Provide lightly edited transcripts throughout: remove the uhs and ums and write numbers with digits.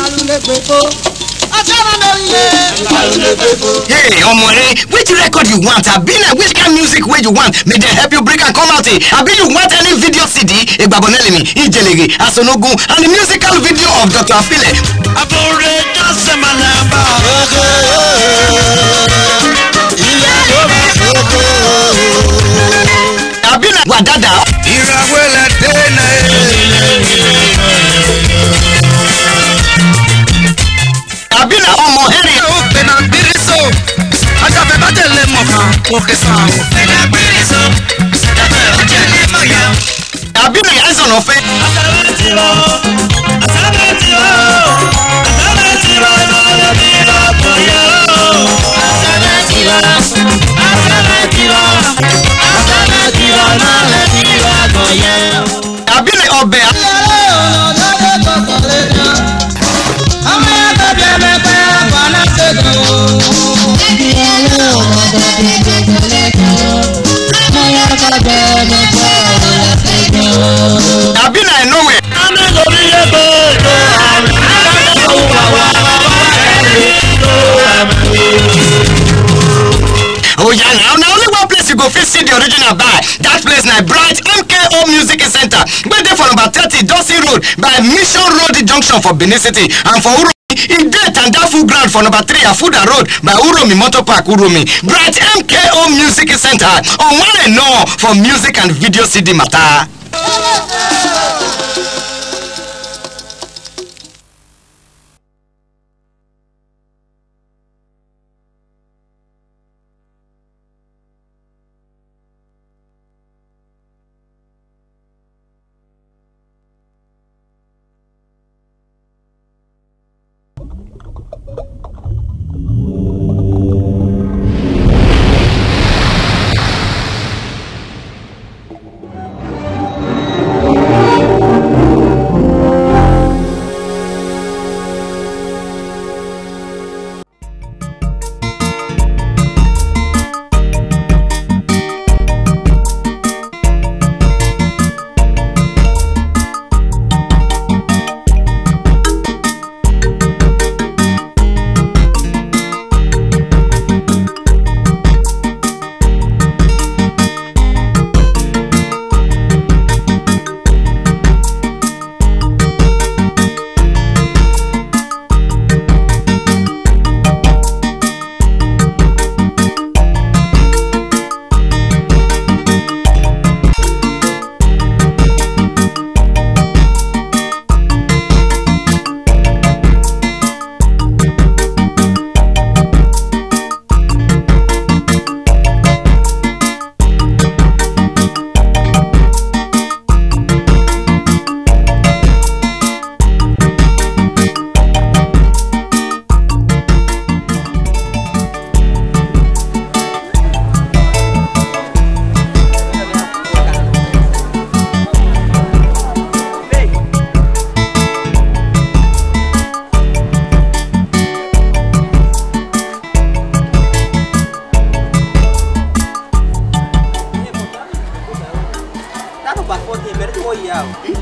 Hey, Omore, which record you want? Which kind of music where you want? May they help you break and come out. You want any video CD? Egbabonelimi, Ijelege, Asonogu, and the musical video of Dr. Afile. Abina Wadada. Abina Omoheri. Abina Esan Ofe. Abina Obe. Abina Enowe. Oh yeah, now only one place you go fit see the original buy. That place na Bright MKO Music Center. Where they for number 30 Dawson Road by Mission Road Junction for Benin City, and for Uromi in that and that full ground for number 3 Afuda Road by Uromi Motor Park Uromi. Bright MKO Music Center on one and all for music and video CD matter.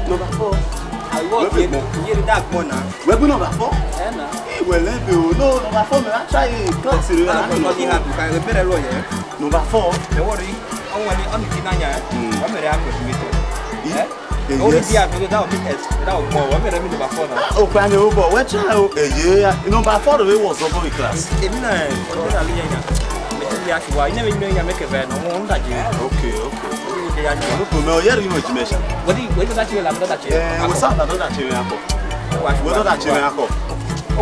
Number 4. I work here. You hear that one now? Where number 4? Yeah, no. Well, no, number 4. I try it. Class. I'm not here to carry a better lawyer. Number 4. The worry. I'm the Kinanya. I'm very happy to meet you. Yeah. Only the other without me. Without more. I'm very number 4 now. Oh, can you over? What child? Yeah. Number 4 the way was over in class. I never knew you make a van. Okay. No, yeah, you mention. What do you that you have that? Yeah, what's up? I don't actually have. What actually have? Oh,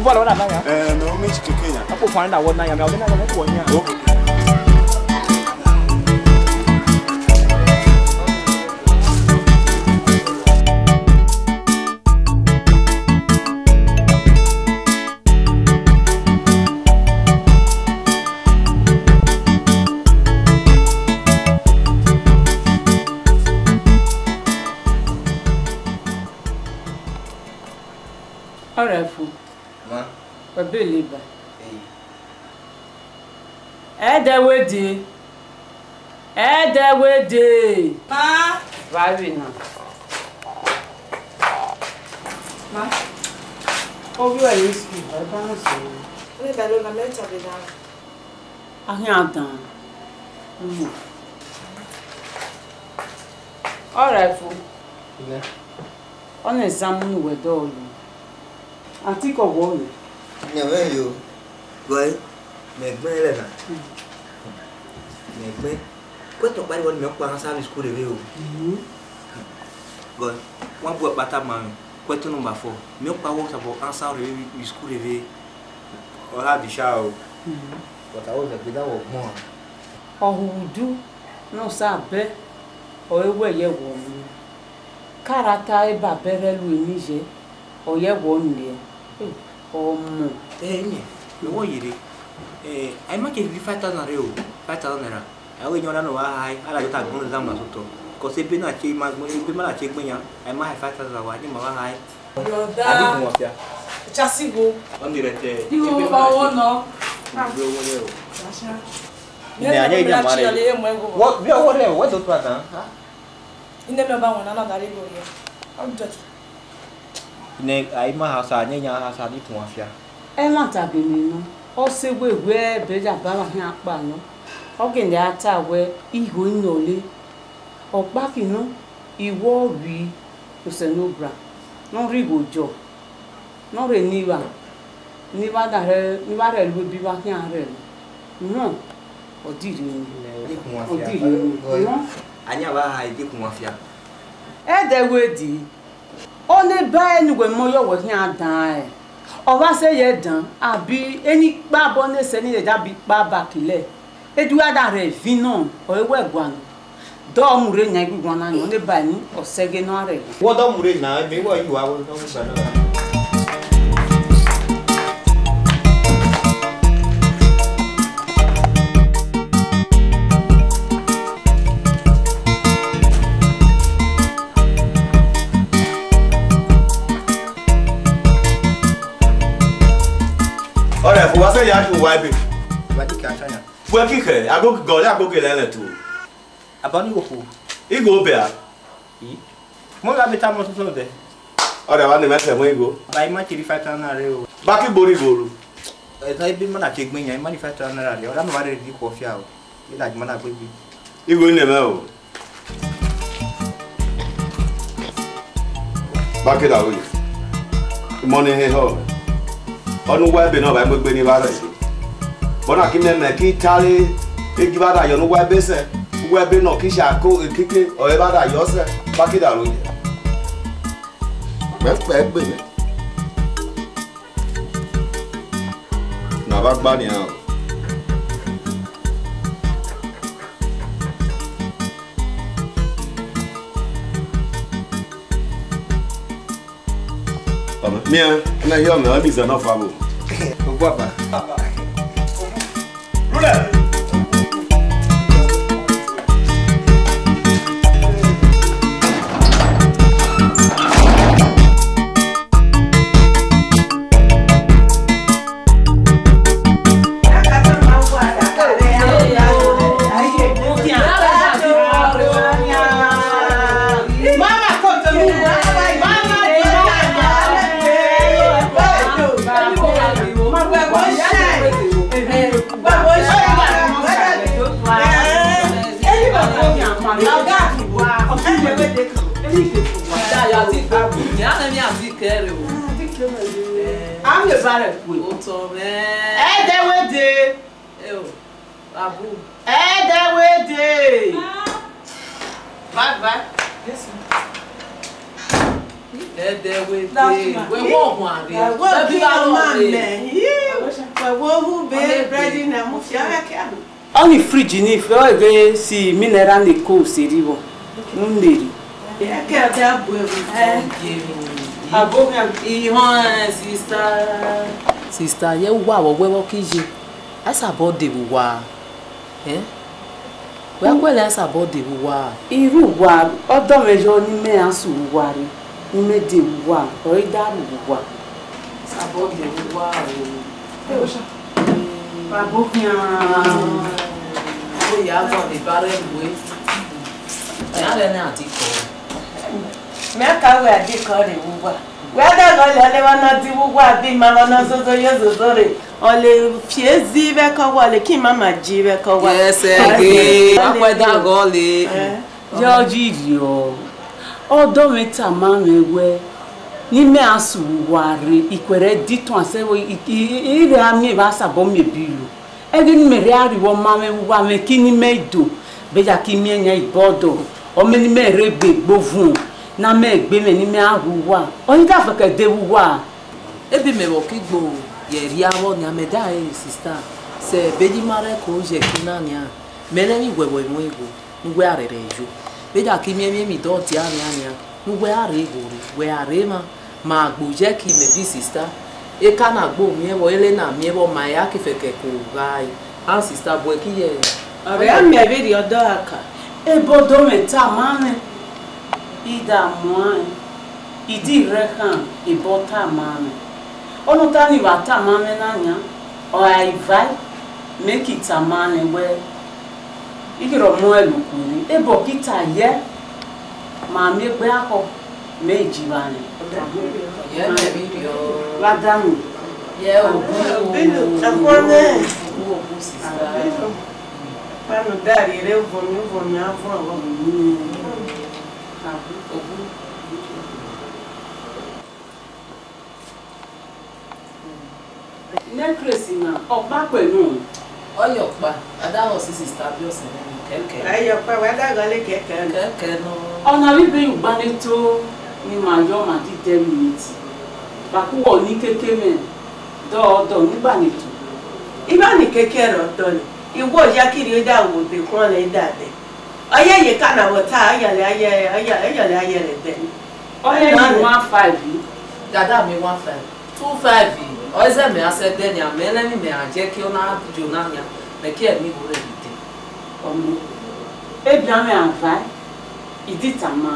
what I know? No, Miss Kenya. I will find out what I am. Okay. Alright, ma. A believer. Edewede. Ma. Right now. Ma. Obi wa yesu, ba ba no so. Ni da lo na me cha de da. Ahia dan. All right, fo. Yeah. On examine we do. Anti ko wo ni. Ne we yo. Boy, me gbe le na. Me gbe. Ko to bari won me pa sa school de o. Boy, one boy bata man. Question number 4. Me pa wo sa bo answer we school de. O ha di sha o. But I was a bit of more. Oh, who do no sabe o ewe ye wo ni. Karata e ba bere lu nije o ye wo ni e. O mo. Ni. Me wo yire. I ma ke di 5,000 naira o. 5,000 naira. I we nyona no wa hai. Ala yo ta gun exam na so to. Ko se be na che ma mo be ma la che gbe yan. I ma 5,000 wa ni ma wa hai. Yoda. Chasigo. On direte. Di wo ba wo no. Ni anya ina mare. What we are what do ta? Inde me ba wona na dare go ye. Am jati. Ne ai ma ha sa nya ha sa di tun afia. E ma ta be mi no. O se we be ja ba ma hin apa no. O ge ndi ata we iho inole. O pa ki no iwo wi o se no bra. No ri go jo. No re niwa. Ni ba re lu bi ba ki an re. No. O di ri ni. O di ri ni. No. Anya ba ha di kun afia. E de we di. O ne ba enu we mo yo we ki an dan e. O ba se ye dan abi eni pa bo ne se ni le da bi pa ba kile. E du ada re vino o e we gwan. Do mu re nya igu gwan na yo ne ba ni o sege no are. Wo do mu re na me wo yi wa wo do mu ba na. Wa se ya ju wa be Wa di ka chanya. wa ki ke ago ke le tu Abani wo ko. igo be a Mo ga beta mo so de. ore wa ni mete mo igo Ba ma ti 5,000 naira o. ba ki bori goru E ta bi ma na che gbe yan ma ni 5,000 naira le. O da no wa re di ko fia o. Ni da ma na gbe bi. igo ni me o ba ki da wo mo ni he ho onu wa be no ba gbegbe ni ba re bona ki me ki tale e gi ba da yo no wa be se wa be no ki sha ko kike o e ba da yo se ba ki da ro ye pe gbe ni na ba gba ni a Mia, na hiyo me abi za na fa bo. Baba. Rula. I'm the barrack. Only fridge ni if you go see mineral ni ko seriwo. Nunderi. Sister, ye wa wo kije. Asa body wa. We akwele asa body wa. Iru wa odo mejo ni me asu wa ri. Ni me de wa, o idaru wa. Asa body wa o. Babokia. O ya go the barrel way. Ya le na ti ko. Me ka we adi ko de wa. Whether they want not to what be Mamma so years ago. Only Fiezi Vekawale, Kim Mama G Vekawa. Yes, again. Whether golly. Georgio. Although it's a man where Nime asu wari ikwere diton se ire ami ba sabon me bilu ege ni me reari wo mame wa me kini medo beja ki mi enya ibodo o me ni me rebe gbovun na me gbe me ni me ahuwa o ni da feke de wuwa ebi me wo kigbo ye ri awo ni ameda e sister se beji mare ko je kinania mele ni wewe mo ego ngwe arere jo beja ki mi do ti ani ania ngwe are ego we are ma gboje ki me bi sister e kana gbo mi ewo ele na mi ewo ma ya ki feke ko gai an sister boy ki ye ore am me be ri odo aka e bodo meta mame ida mo idi rekan e bota mame ono tani wa ta mame nanya o ai vai make it a man we ikiro mo elukuri e bo kita ye ma mi gbe ako meji bani ye me video ladamu ye obu akone obu sister pano dari re vomio afọ obu necklace na opa pẹ̀lú oyo pa adawo si sister bi ose keke ayo pa wa da gole keke keke no ọ̀nà wípé Yorùbá ní tó ní máa yọ máa di 10 minutes bàkúwọ̀ ní kékeré dọ́ọ̀dọ̀ nígbà nìtò iba ni keke ro do ni iwo ya kiri da wo be kon le da de oye ye kana wo ta ayale aye le de ọ̀yẹ́ ní 15 dada mi 15 25 oise me asede ni amele ni me aje ki ona jona nya me ki emi go re de ọmọ ebi àmì àǹfà ìdí tàmá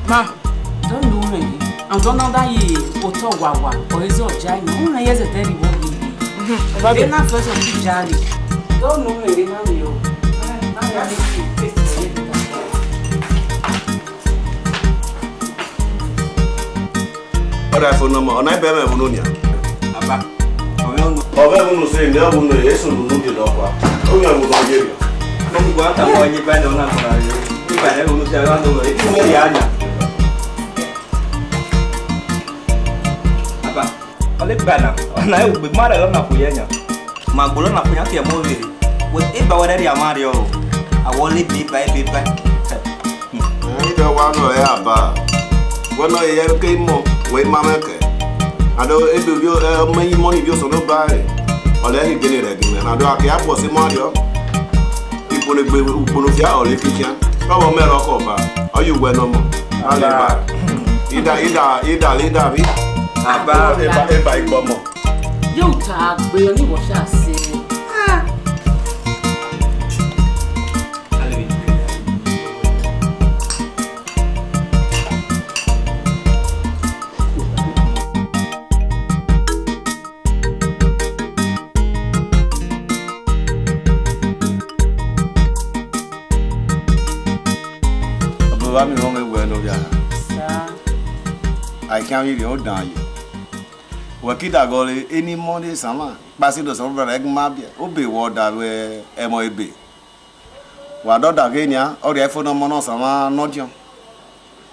ma don't know me and don't know that ye oto wawa or is your jai no una yes a very one they na first of jali don't know me na me o Ora fo no mo na be me bunu nia Aba. obe bunu se ni bunu yesu nu di do kwa o yan mu do ye ri Mo gwa ta mo yin pa do na ko ra yo. Ni pa le mo se ran do e ti mo ya nya. Aba. Ole bana. Na e gbe mara lo na ku ye nya. Ma gbo lo na ku nya ti e mo ri. Wo e ba wa dari amari o. Awole bi ba. ide wa no e aba wono ye ke mo we mama ke ado e bi o me money bi o so no ba re ole hi gele re gi me ado ake apo si mo adio ipone gbe upono fia ole kikia owo me ro ko ba oyu we no mo ale ba ida bi Aba. e ba igbo mo yóò ta gbé ní wọ́n ṣáà sí baba mi won me we no bia sáà I can't really hold down you. Wakita gole any Monday sama. Pasi do some brother egma bia. Obe woda we emo ebe. Wado da genya ori efo no mono sama nodion.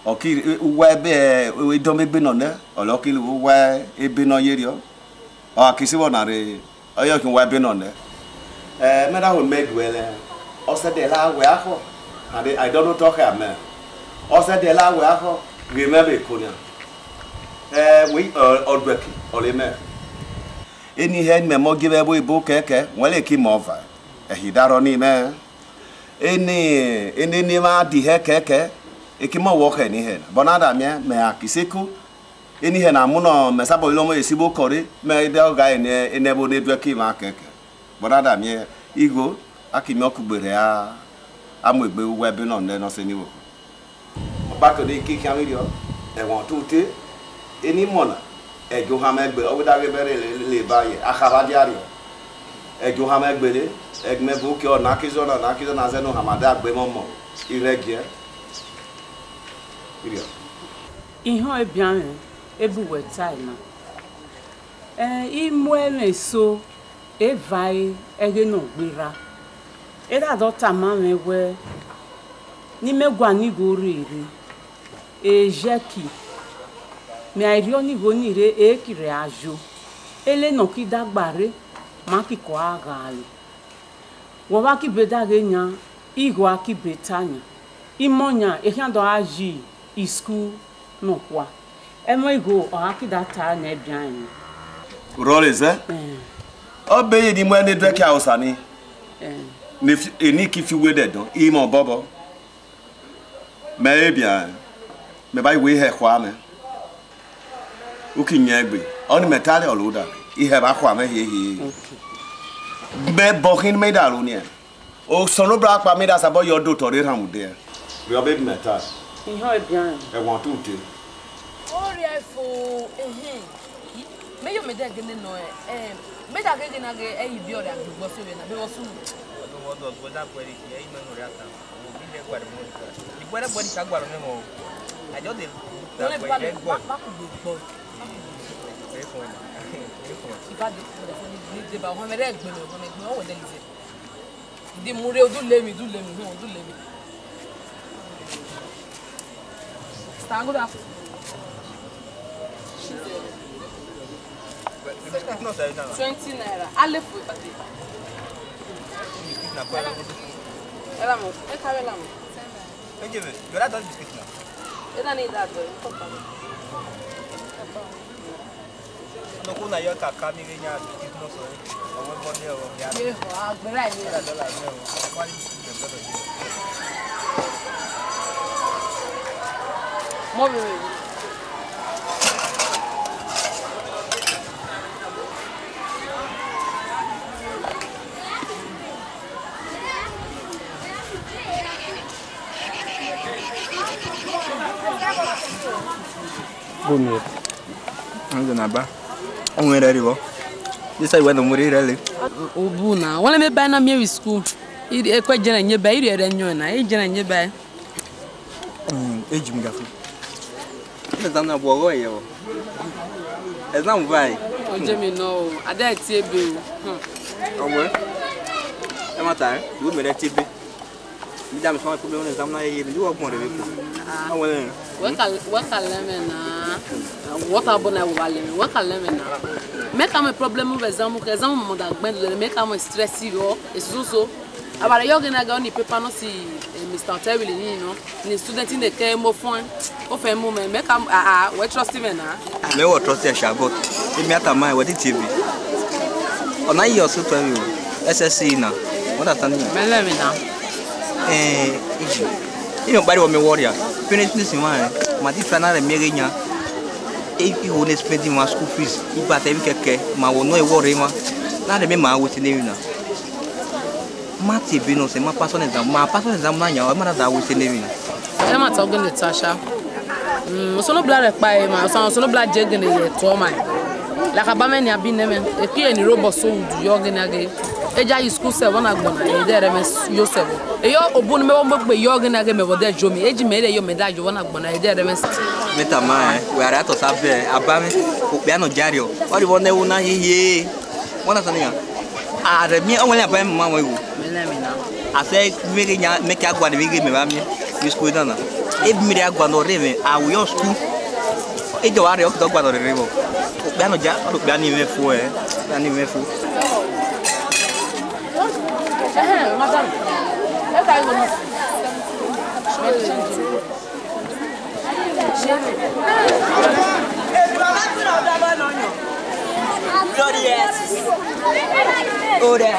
Oki uwe be we do me be no ne. Oloki uwe ebe no yerio. O akisi wona re oyo kin we be no ne. Me da we make well. O se de la we aho. I don't know talk am. O se de la we aho. Remember konya. We odweki oleme any head memo give ebo ibo keke wele ki mova hidaro ni me any ni ma di he keke ekima work any hen bonada me akiseko any hen amuno me sabo ilomo esibo kore me de guy enebo de dweki ma keke bonada me igo akimi okugbere a amegbe webe no nde no se ni wo back to the kiki amidio e won to te any mona e jo ha megbe obidage bere le baye akaba diario e jo ha megbele e me bu ki o na kizona zeno hamada agbe momo iregie video Ihe ebian ebuwe time imwe so evai ege no gbera era dota ma mewe ni megwa ni go rere ejeki mi ario ni go ni re ekire ajo ele no ki dagbare ma ki ko agale wo ba ki bedage nya igo aki betanya imonya ehiando aji isku no kwa emo igo o aki data na ebian roles obeye di mo ne dweki ausani ne eni ki fi wede don imo bobo me bien me bai we he kwa me ukinyegbe oni metale oloda ihe ba kwa me he be bokin me dalu ni o sono bra pa me da sabo yo do to re ramude we obe metal ihe ebian e won to te ori fo me yo me de gene no me da gene na ge e bi ori agbegbo so we na be wo su wo do go da kweri ki e me no ri ata o bi le gwa de mo di gwa de body ka gwa me mo ajo de da gwa de gwa ba ku gbo ibade ni de ba ho me re gbe me o we de lize di mure o du le mi no du le mi stango da 20 naira. Alef we pati. Na kwa. Ela mo, e ka ela mo. Ejebe, yo la do biscuit na. Ela ni da do, papa. No kuna yo ka ka mi nya biscuit no so. Owo bo ni o ya. Ye ho, agbera ni. Ela do la ni o. Kwa ni biscuit do do. Mo bebe. Bonito. Ando na ba. On era rivo. This I went to muri rally. Obuna. Wala me ba na me school. E kwa jena nye ba iri ere nyo na. E jena nye ba. Ejim gafu. Exam na bogo yo. Exam vai. Oje mi no. Ada ti ebe o. Owe. E mata, du me re ti be. Mi dá me só problema no exame na ele. Du o pon re ko. Awele. Waka lemena. Water bona wale. Waka lemena. Make am a problem with exam mo da gben le make am stress yo. Esuso. Abare yo gena ga oni paper no si Mr. Terry ni no. Ni student in the care mo fun. O fe mo me make am we trust him na. Me wo trust ya shabot. E mi ata mai we di TV. Ona yi osu to mi. SSC na. What that stand? Me lemena. Iji. Ino bari wo me warrior. Finish this one. Ma di fana re mi nya. E wo ne spend my school fees. Iba te bi keke ma wo no e worry ma. Na de me ma wo ti ne na. Ma ti bi no se ma pass on exam. Ma pass on exam na nya o ma da wo ti ne na. E ma to gele tasha. So no bla re pa e ma so no bla je gele ye to ma. La ka ba me ni abi ne me. E ki eni robot so du yo gele age. Eja yi school se wona gbona e de re me yo se bo. E yo obun me wo gbe yo gele age me bo de jo mi. Eji me de yo me da jo wona gbona e de re me. Meta ma we are to sabe abame ko pe ano jario. O di wona wu na yiye. Wona tania. A re mi o wona ba ma wo wu. Melemina. Ase mi nya me ka gwa de mi me ba mi. Mi school dana. E mi re agwa no re me a wo school. E do are o to gwa no re bo. Ko pe ano ja o pe ani me fu ani me fu. Madam. Let I go. Oh, there.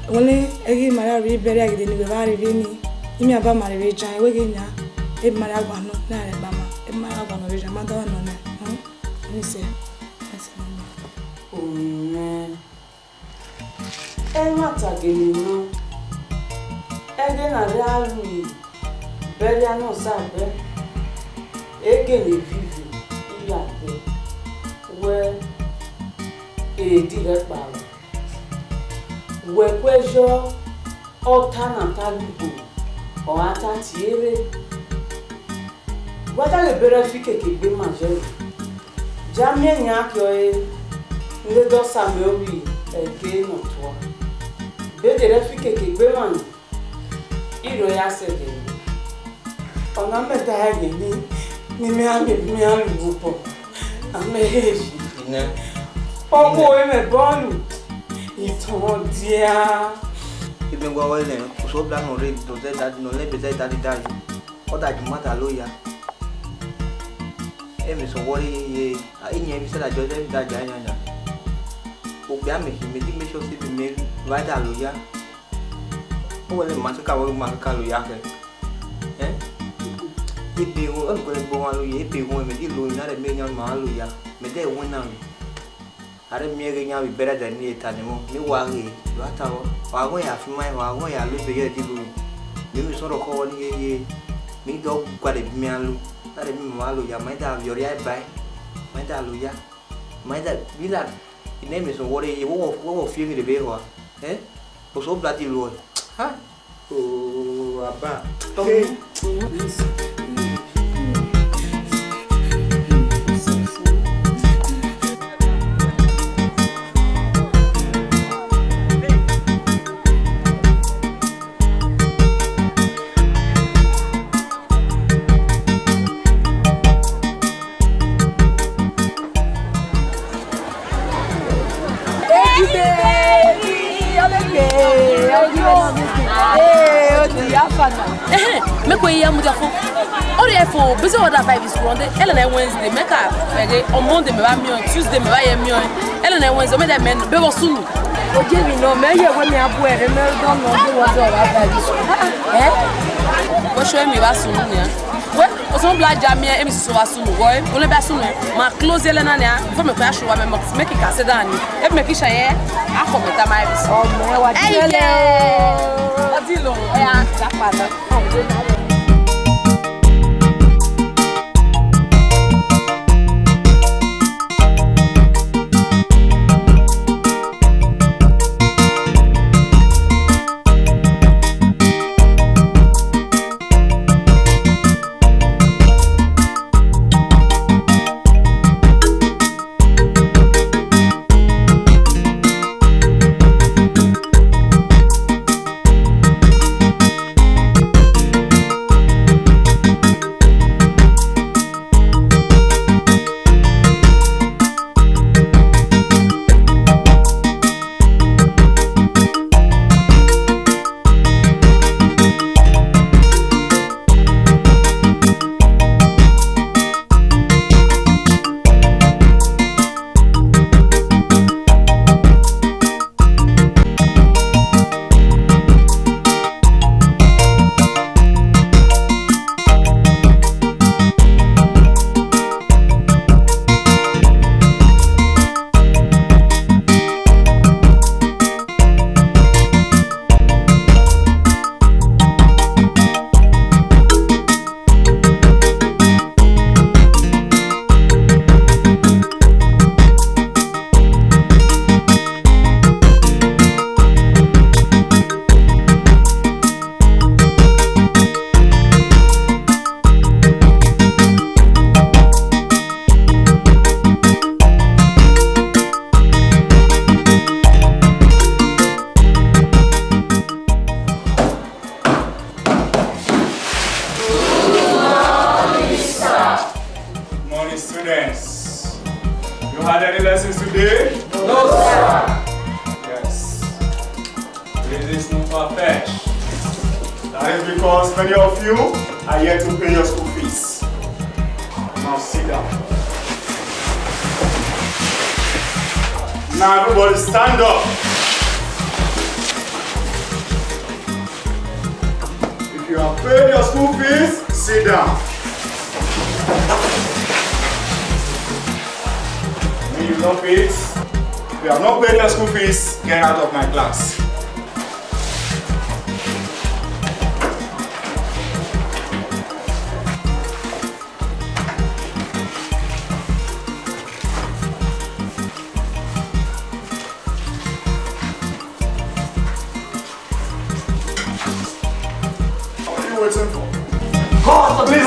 Only egi mara ri bere agide ni be bari ri ni imi aba mara ri jan we genya e mara gwa no na re ba ma e mara gwa no ri jan ma da no na ni se e mata gini no ege na ri alu bere no sabe ege ni vivi iya pe we e di re pa wekwejo otana talugo o ata tiere wata le bere fike ke gbe majere jamie nya kyo e le do sameowi ege no to be de fike ke gbe man iro ya se de ona me da ye ni me ami mi alugo po ame heji Ọkọ eme bọ́ọ̀lù. Ìtàn díà. Ibi ngwa wele so bla no re do ze dad no le be ze dad dad. O da jumata lo ya. Emi so wori ye enye mi se da jo ze da ja nya. O gbe ame mi di me so si bi me va da lo ya. O wele ma ka wo ma ka lo ya ke. Ibi wo on ko le bo wa lo ye ibi wo me di lo ina re me nya ma lo ya. Me de wo na mi. Are mi ege nya bi better than ni etanimo mi wa re lo atawo wa go ya fi mai wa go ya lo be ye di lo mi so ro ko ni ye mi do gwa de mi alu ta de mi ma lo ya mai da yori ai bai mai da lo ya mai da bi la ine mi so wo re ye wo fi ni de be ho o so bla di lo ha o aba Make way ya mudafo. All the for busy order by this Monday, Ellen Wednesday, make up on Monday, me buy me on Tuesday, me buy me on Ellen Wednesday, me that men be was soon. O Jamie no me here when me abu e me don no do was all about this. What show me was soon ya. Well, o so black jamia e me so was soon boy. O le be soon ma close Elena na for me kwa show me make it case down. E make it share akometa my bis. Oh me wa tele. Adilo e a japana. Now everybody stand up. If you have paid your school fees, sit down. When you don't pay it, if you have not paid your school fees, get out of my class. Waiting for? Call this man!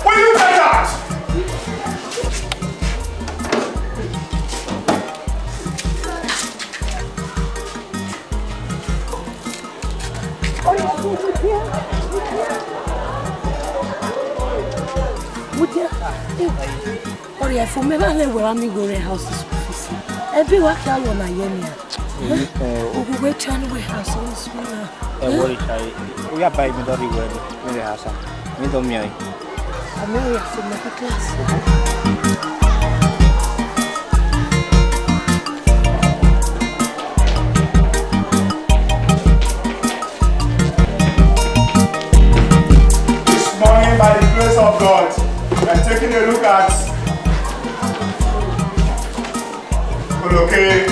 Will you take that? Oria for me na le we am go re house school fees. Every work ya lo na ye me. Ogu we chan we house school na. Worry chai. We are buy me do ri we me house. Me do me ai. Amelia for my class. By the grace of God, we're taking a look at collocation.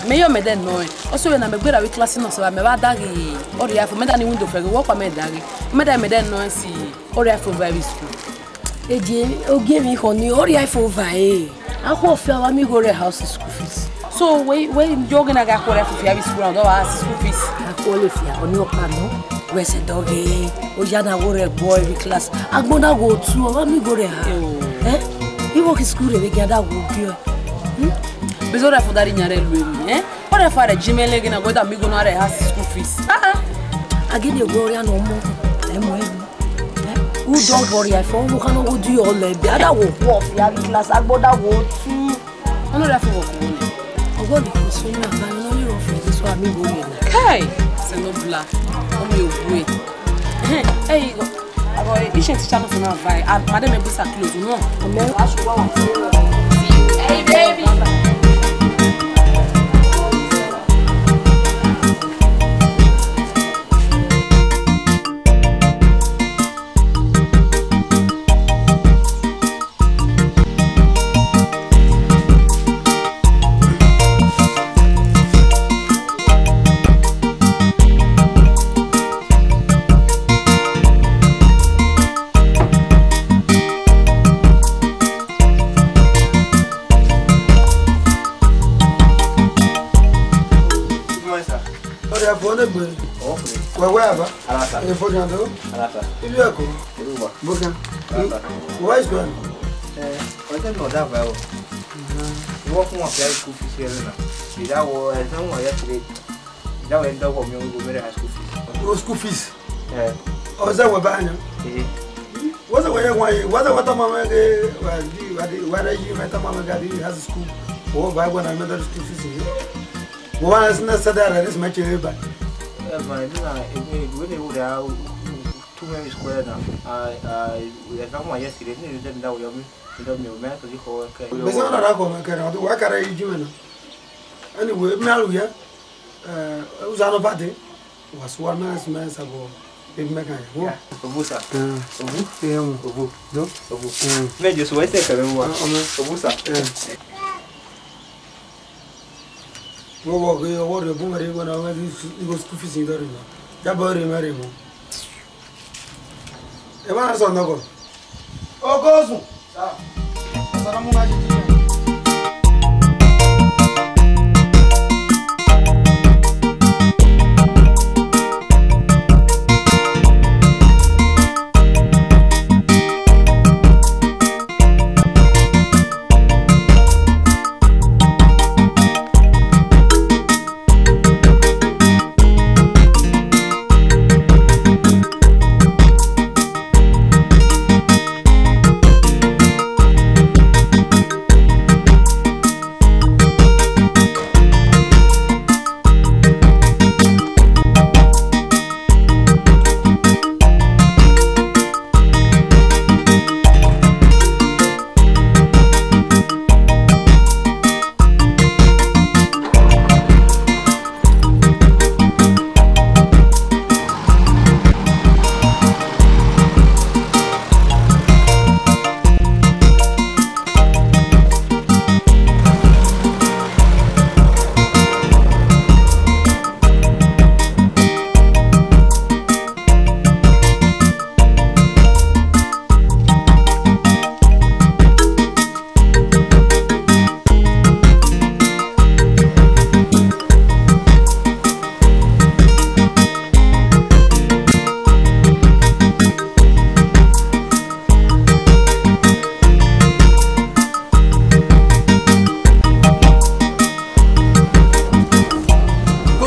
Me yo me den no also when me gbera we class no so me ba dagi ori afo me da ni window fege wo kwa me dagi me da me den no si ori afo very school Eje o give me honey ori afo vai aho fi awa mi go re house school fees so we jogging aga ko afo fi school and our school fees akole fi oni opa no we se doge o ja na go re boy we class agbona go tu awa mi go re ha you work school re ga da go bio Bezora fodari nyare luemi ora fare jimele gina goda migo no are has school fees agide gloria no mo emo who don't worry I for who can go do all the other work fi abi class agboda wo tu ono ra fo work ogo di ko so na ba no ni ro fe so ami go ye na kai se no bla o mi ogwe hey go abo ise ti chama so na vai madam e busa close no o me aso wa hey baby What is going on? I don't know that well. You walk on a very school fees here. That was no yesterday. That went down from your high school fees. Your school fees? Yeah. Oh, is that what buying? What's the way? What's what Mama whether you met a Mama Gadi has a school or by when I met the school fees? One is not said that this much in back. When they would have 2 million square now, I someone yesterday didn't know you don't know man to the whole. But it's not a rago, what can I do? Anyway, Maria was on a party, was 1 man's man's ago. If Megan, Obusa, just wait a second. Obusa. What the boomerang when I was confusing the river. That body marry me. A man's on the go. Oh, goes.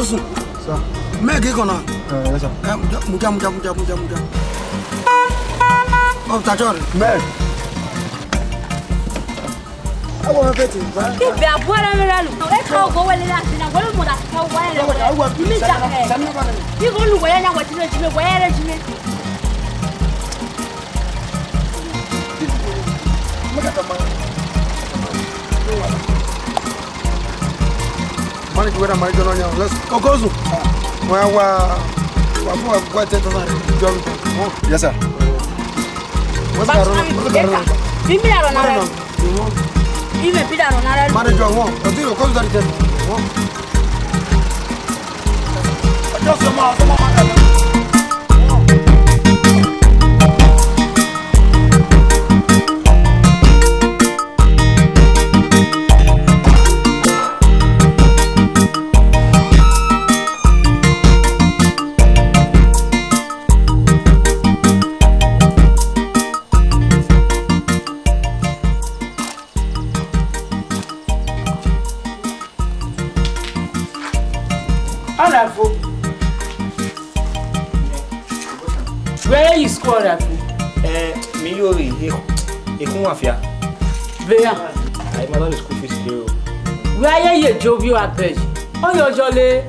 Okosu. Sir. Make it gonna. Yes, sir. Muja. Oh, Tajor. Meg. I want to fit. If you are born in the let's go well in that. I'm going to put that cow wire. You mean that? You go to where I want to where is me? Look at the man. Money to where I'm going on. Let's go. Yes, sir. What's Where you score that? Miliori, Ekumafia. Where? I'm not school fees here. Where you job you at page? Oh, you're jolly.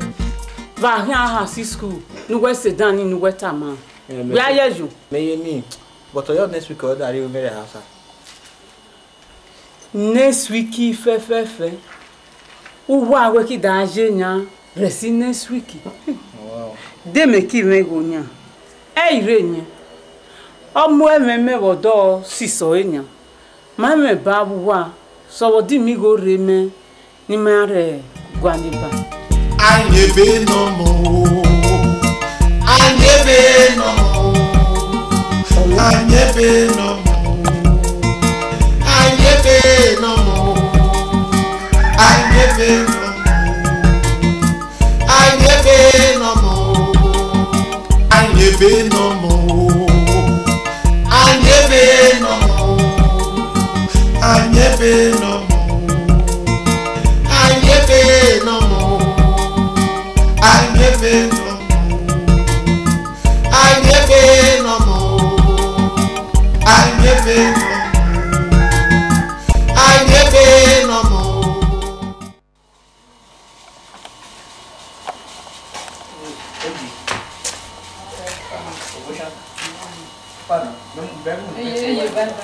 Vahia school. No West Sedan in Wetama. Where you? May me. But I next week or that you very house. Next week, fe. Who are working down Jenya? Resi next week. Wow. They make it me. Hey, Renya. Omo ememe wodo siso enya. Mame babu wa so wodi mi go reme ni mare gwaniba. Aimiebenomon.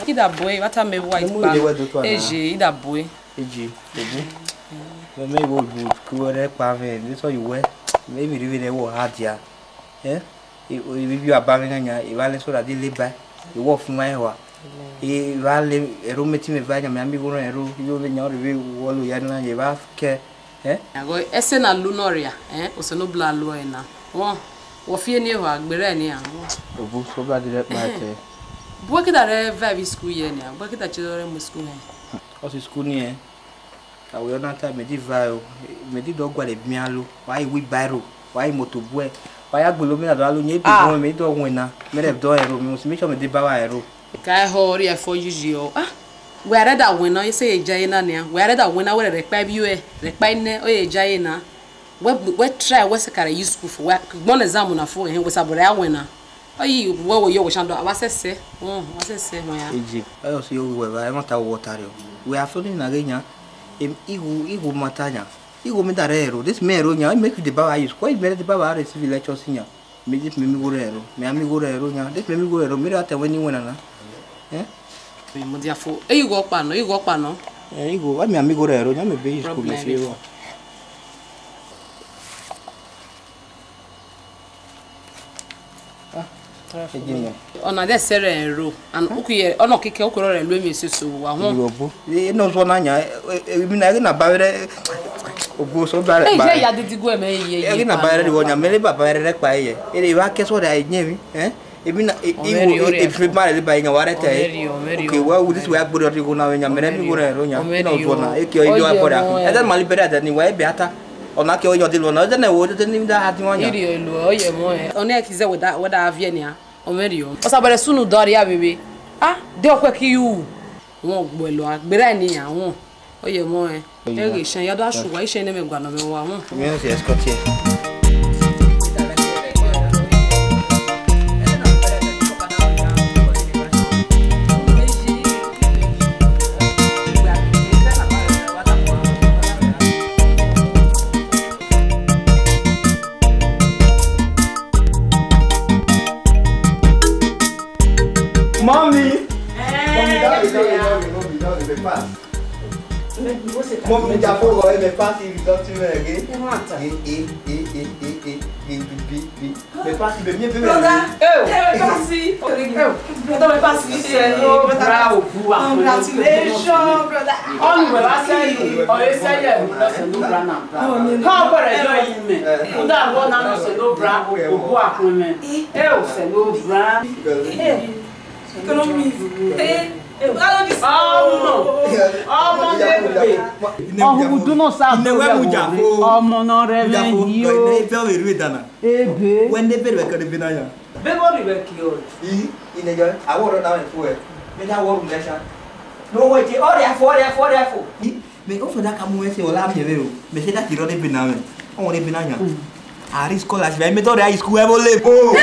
Ida boy, what am I white bag? Eji, ida boy. Eji. Maybe we would go there, Pave. This all you wear. Maybe really they were hard here. Eh? If you are banging on your evaluation so that they live by, you walk from my hour. If I live a room meeting with Vanya, maybe go and room, you will not review all you have you have care. Eh? I go Esena Lunoria, eh? Or no blood loina. Oh, or fear near her, Berenia. The books for blood direct my work at a very school year now. Work at children school. What's school near? I will not have medieval, medieval got a mialo. Why we barrow? Why motorbue? Why I will look at all you made or winner. Made a door room, make sure the barrow. Kai hurry for you. Ah, where that winner, you say a giant, where that winner will require you a repine or a giant. What try was a car useful for work? One examiner for him was a winner. Ayi, what were you wishing? What's I say? What's I say? Egypt. I also you I want to water you. We are feeling again. Igu matanya. Igu medarero. This mero nya make the baba use quite better the baba receive lectures in ya. Me this me gorero. Me ami gorero nya. This me gorero. Me that when you wanna. Eh? Me modiafo. You go pa no. You go pa no. You go. Me ami gorero nya me be school me feel. On a des serre ro and okuye ono keke okoro re lo mi seso wa ho obo e no so na nya mi na na ba re obo so ba re ba e ya didigo e me ye e na ba re wo nya me le baba re pa ye e wa ke so da nya mi e bi na e fi ma le ba nya wa re te okay wa u this we agboro ri go na nya me mi go re ro nya e no so na e ke o yo agboro e da mali bere da ni wa e bi ata ona ke o yo de lo na de na wo de ni da ha ti wa nya iri lo o ye mo e ona ke ze we da avie ni a Omerio. Osabere sunu dori ya bebe. Ah, de okwe ki you. Won gbo lo agbere ni awon. Oye mo e. E ge shan ya do asuwa ise ne me gba no me wa won. Mi o se escort here. Mon mi ja fo me pass il sorti me again. Me pass be mi be. Passi. Dove passi? Bravo, congratulations, brother. On me va sei, o essaye no se no bra na bra. Ha para jo ime. O da go na no se no bra, o bo akun me. O se no bra. Economy. Ọmọ dúnú sábà ọmọ náà rẹ lẹ́yìn yìí o. Ebe. When they bẹ̀rẹ̀ kẹ́lẹ́ bí náà yà. Bẹ́ẹ̀ wọ́n rí bẹ́ẹ̀ kí o. Ìnẹ̀jọ́ àwọn ọ̀rọ̀ náà fún ẹ̀ bí náà wọ́n rùn lẹ́sà. Lọ́wọ́ ìjẹ́ ọ̀rẹ́ àfọ̀. Mais on fait d'accord comme on fait au lab, mais c'est là qui rend les bénins. On est bénins. À risque là, je vais mettre dans les schools pour les beaux.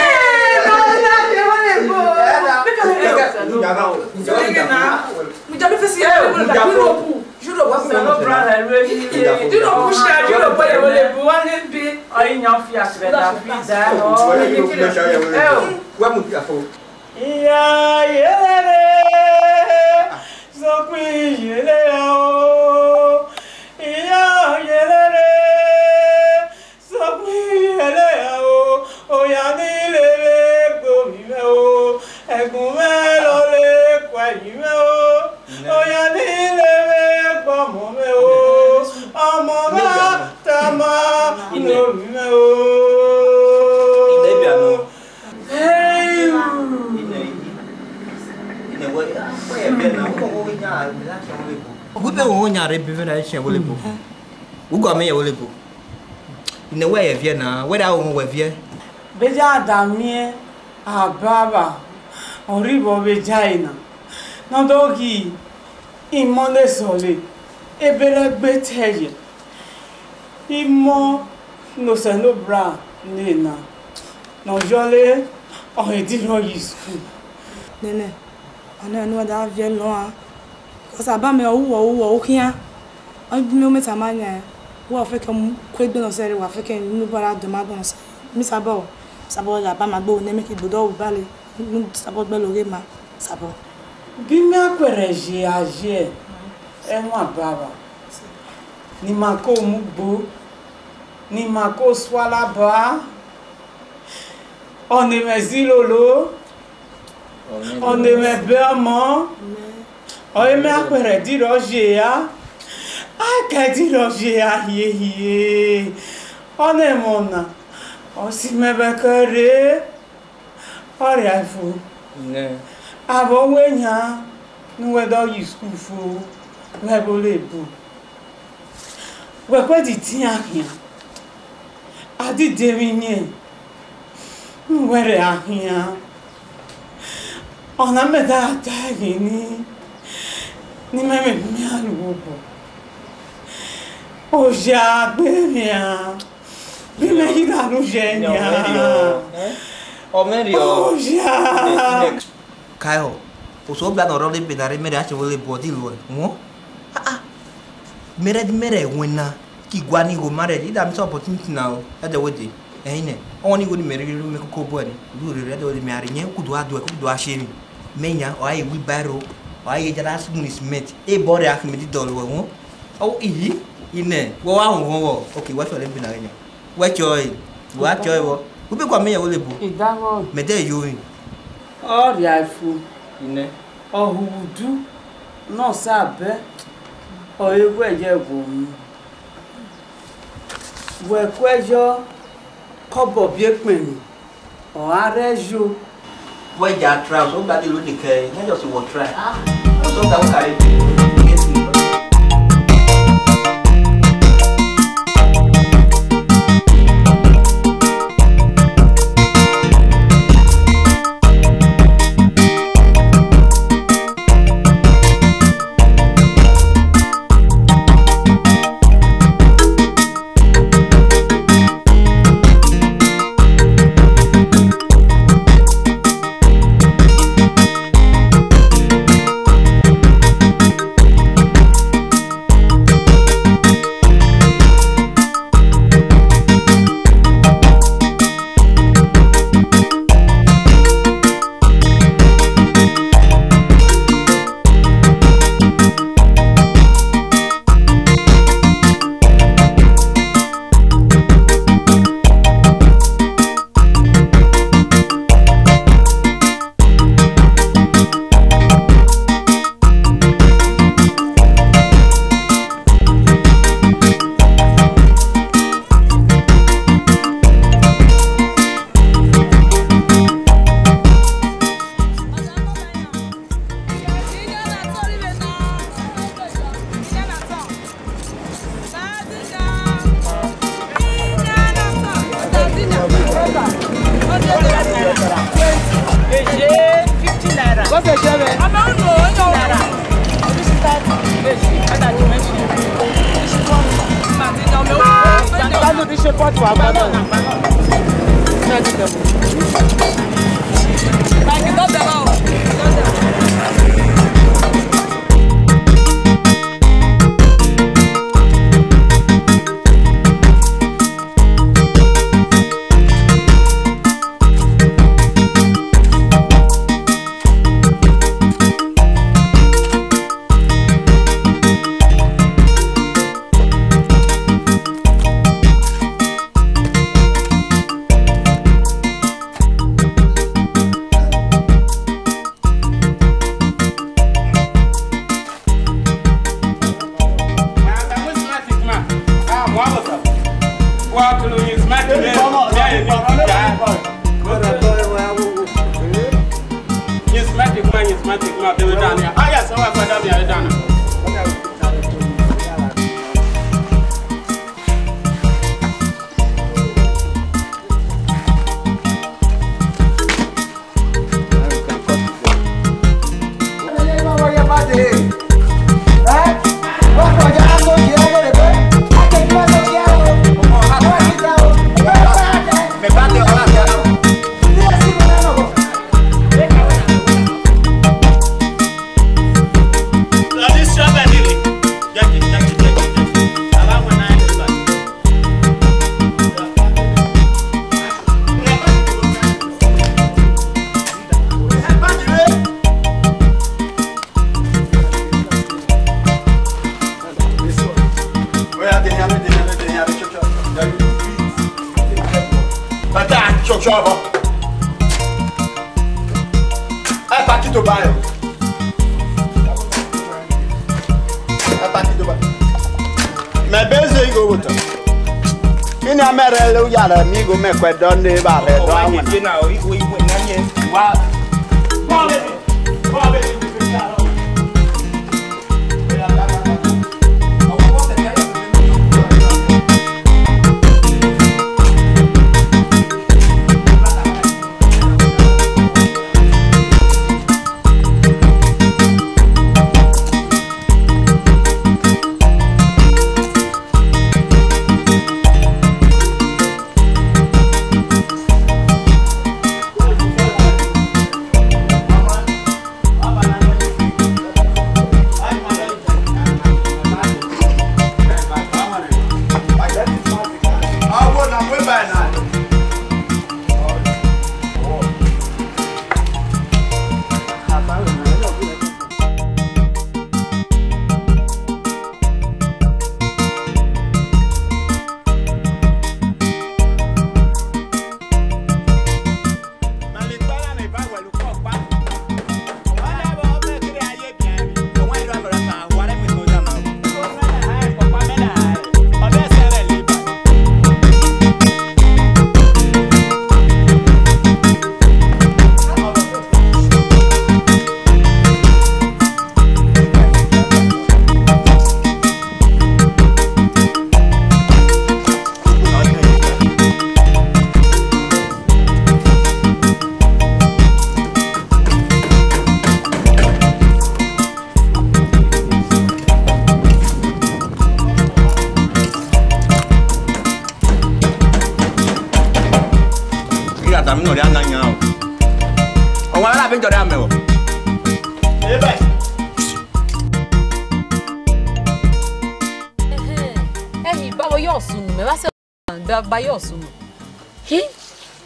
Beja damie ababa oribo bejaina no dogi imole sole ebere gbeteye imo no se no bra nena no jole o ediro yi school nene ona no da vie lo a ko sa ba me owo okia o bi me meta manya wo fe kan kwegbe no sere wa fe kan nu bara do ma bon sa mi sabo la ba ma gbo ne me ki gbodo bale nu sabo gbe lore ma sabo bi mi apere je aje e won baba ni ma ko mu gbo ni ma ko swala ba on me zilolo on me bemo o me apere di roje ya a ka di roje ya ye on e mona o si me bekare ori afu ne abo wenya nwe do yi school fo we go le bu we ko di tin ahin adi de mi ni nwe re ahin ona me da ta ni me mi alugo o ja be mi a bi me ida no genia o merio Kyle, o so bla no role pedare mere ache vole body lo mo mere wena ki gwani go mare ida mi so opportunity now e de wede ehine oni go ni mere me ko bo ni du re de wede me are nyen kudu adu kudu asheri menya o ayi wi baro o ayi jara smunis met e bore ak mi di dolo wo o iyi ine wo wa wo okay wa so le bi na nya wa joy wo ube kwa menya wole bo idawo me de yo ori afu ine ohudu no sabe o ewu eje bo we kwejo kobo bi epin o arejo we ja try so gba de lo de ke na just wo try so ga wo carry ti ṣe pọ́ọ̀tù àgbàdo. Báyìí tó bẹ̀rẹ̀ o. Amigo me cuento de barre,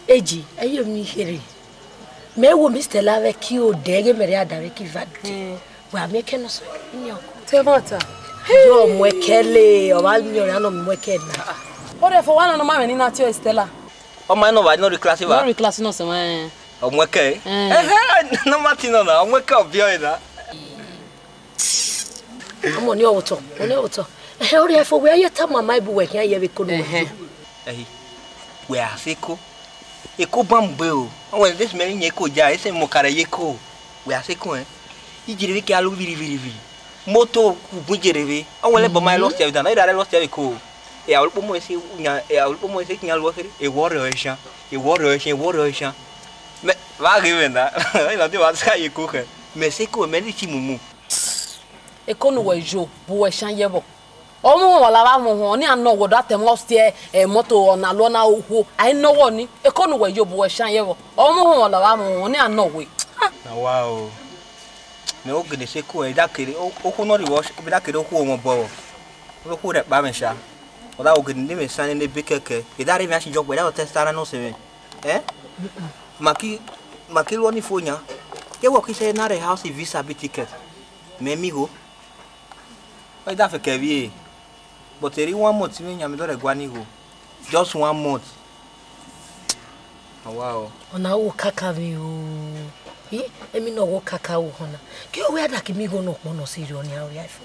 Eji, ayo mi here. Me wo Mr. Lave ki o dege mere adare ki vade. Wa me ke no so ni oko. Te mata. Yo mwekele, o ba mi ore no mwekele. O de fo wana no ma me ni na ti o Stella. O ma no va no reclass va. No reclass no se ma. O mweke. No matino na, o mweke obio ina. Amo ni o to, oni o to. Ore fo we ayeta mama ibu we kan ye be ko no. We aseko. Eko bambe o. Wọ́n this me nye ko ja, ese mo kare yeko. We aseko ijirebe ke alu viri. Moto ku bunjerebe. Wọ́n le bo mai lost ya dana, ida lost ya ko. E a ulpo mo ese unya, e a ulpo mo ese kinya lo fere. E woro esha. Me va givenda. Ila te va ska yeko ke. Me seko me ni timumu. Eko no we jo, bo we shan yebo. Omo wala ba mo ho ni anno wo da tem ostie moto na lo na ohu ai no wo ni e ko no wa yobo wa shan ye wo omo ho wala ba mo ho ni anno we na wow me o gede se ko e da kere o ko no ri wo be da kere o ko mo bo o ko re ba me sha o da o gede ni me san ne be keke e da re mi ashi jogbo e da o testara no se maki lo ni fonya ke wo ki se na re house visa be ticket me mi go o da fe ke vie. But there is 1 month, just 1 month. Oh, wow. Ona wo kaka mi o. Emi no wo kaka wo hona. Ke o we ada ki mi go no po no serious ni awo yafo.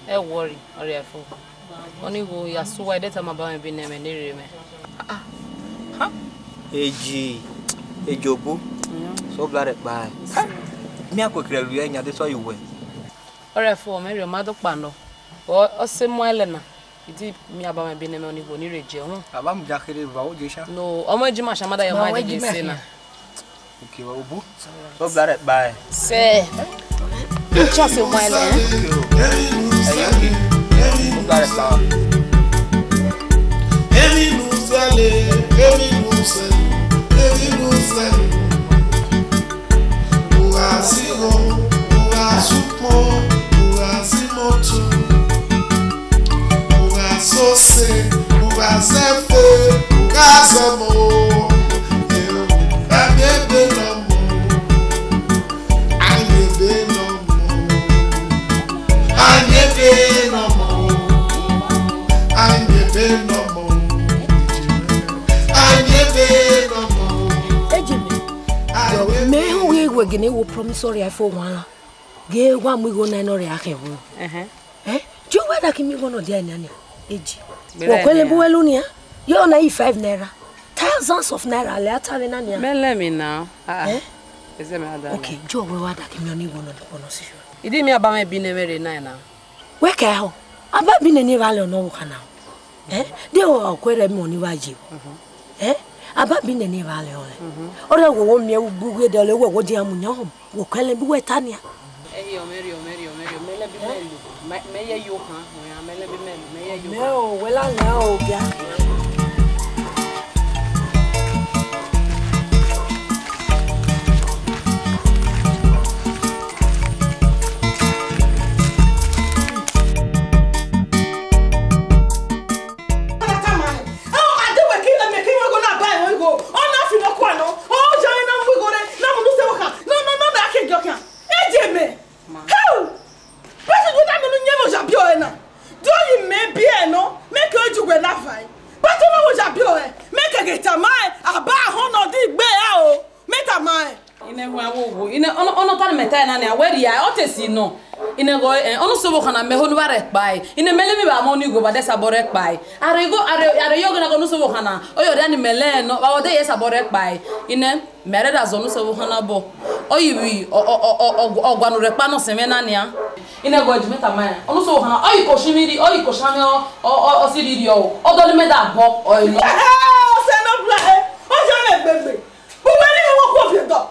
Worry, ori afo. Oni wo ya so wa data ma ba me bi na me nire me. Ejobu. So glad bye. Me akokira lu enya de so you we. Ori afo me ri ma do pa no. O se mo Elena. Idi mi aba me bi na me oni bo ni reje ho. Aba mu jakere ba o je sha. No, omo ejima shamada ya ma je se na. Okay, well, Obu. So glad bye. Say. Just mo Elena. So glad bye. Emi nusale. Uga sigo, uga supo, uga simotu. Sose, uga sefe, uga somo. Aimiebenomon, me who we gene wo promissory I for one. Ge wa mu go na no re akewo. Do you whether kimi go no dia nyane? Eji. Wo kwele bu welu nia. You na 5 naira. Thousands of naira le atare na nia. Let me now. Is it me ada? Okay, jo we wa da kimi oni go no no si. Idi mi aba me bi na mere na na. We ka ho. Aba bi na ni vale no wo kana. De o kwere mi oni waji. Aba bi na ni vale ole. Ore wo mi ugwe de ole wo di amunya ho. Wo kwele bi we tania. Mary, mele bi melu. Me ye yo han, mele bi melu, me ye yo. Me o wela na o bia. No, in a go and so can I me who are by in a melody by money go, but that's a borek by. Are you going to go so hana or your danny melen or there is a borek by in a married as on so hanabo or you be or one repano semenania in a go to meet a man. Also, how you coshimidi or you coshano or Sidio or don't make that book or you send up like oh, baby. Who will you walk off your dog?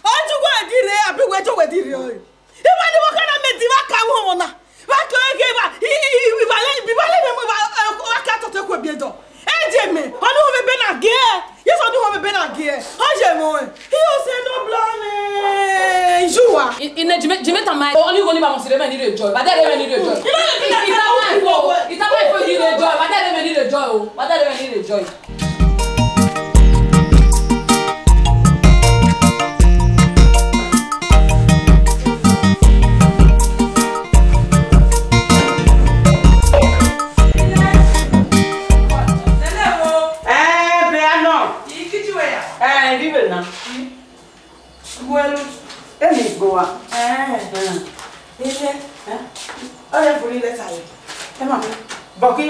Oh, you go and get it. I'll be waiting with you. If I never can make the back home, back to a game, if I let me back to take with you. Hey, Jimmy, I don't have been a gear. Yes, I don't have been a gear. Oh, Jimmy, he said no blame. You are in a Jimmy, only one of us never need a joy, but I never need a joy. It's a way for you to enjoy, but I never need a joy. But I never need a joy. Well, any go up. I have to leave that side. Come on, Bucky.